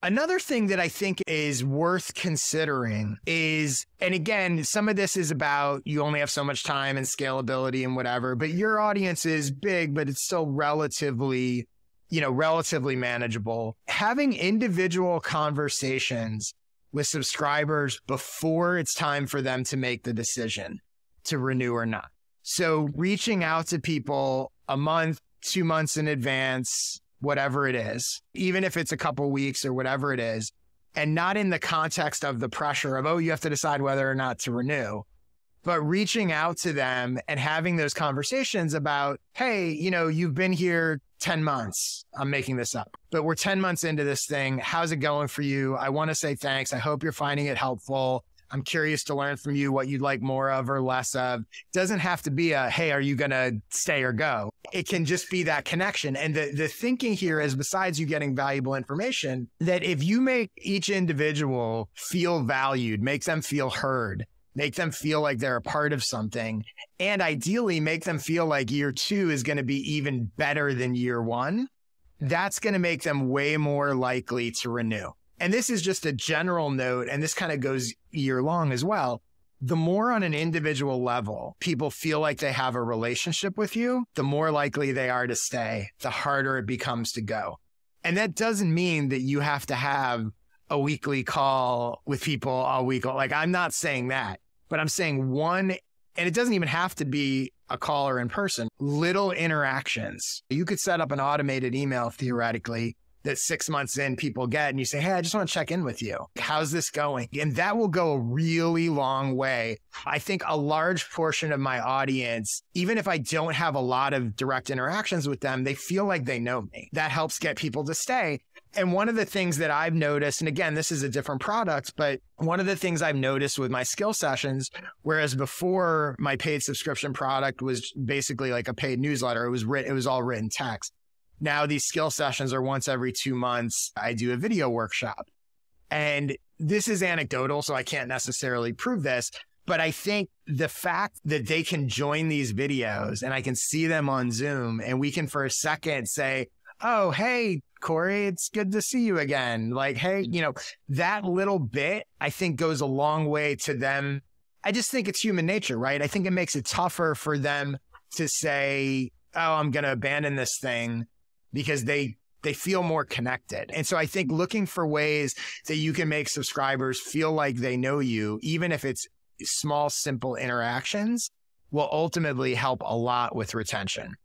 Another thing that I think is worth considering is, and again, some of this is about you only have so much time and scalability and whatever, but your audience is big, but it's still relatively manageable. Having individual conversations with subscribers before it's time for them to make the decision to renew or not. So reaching out to people a month, 2 months in advance, whatever it is, even if it's a couple weeks or whatever it is, and not in the context of the pressure of, oh, you have to decide whether or not to renew, but reaching out to them and having those conversations about, hey, you've been here 10 months. I'm making this up, but we're 10 months into this thing. How's it going for you? I want to say thanks. I hope you're finding it helpful. I'm curious to learn from you what you'd like more of or less of. It doesn't have to be a, hey, are you going to stay or go? It can just be that connection. And the thinking here is, besides you getting valuable information, that if you make each individual feel valued, make them feel heard, make them feel like they're a part of something, and ideally make them feel like year 2 is going to be even better than year 1, that's going to make them way more likely to renew. And this is just a general note, and this kind of goes year long as well. The more on an individual level people feel like they have a relationship with you, the more likely they are to stay, the harder it becomes to go. And that doesn't mean that you have to have a weekly call with people all week. Like, I'm not saying that, but I'm saying one, and it doesn't even have to be a call or in person, little interactions. You could set up an automated email theoretically that 6 months in people get, and you say, hey, I just want to check in with you. How's this going? And that will go a really long way. I think a large portion of my audience, even if I don't have a lot of direct interactions with them, they feel like they know me. That helps get people to stay. And one of the things that I've noticed, and again, this is a different product, but one of the things I've noticed with my skill sessions, whereas before my paid subscription product was basically like a paid newsletter, it was all written text. Now these skill sessions are once every 2 months. I do a video workshop, and this is anecdotal, so I can't necessarily prove this, but I think the fact that they can join these videos and I can see them on Zoom, and we can for a second say, oh, hey, Corey, it's good to see you again. Like, hey, that little bit I think goes a long way to them. I just think it's human nature, right? I think it makes it tougher for them to say, oh, I'm going to abandon this thing, because they feel more connected. And so I think looking for ways that you can make subscribers feel like they know you, even if it's small, simple interactions, will ultimately help a lot with retention.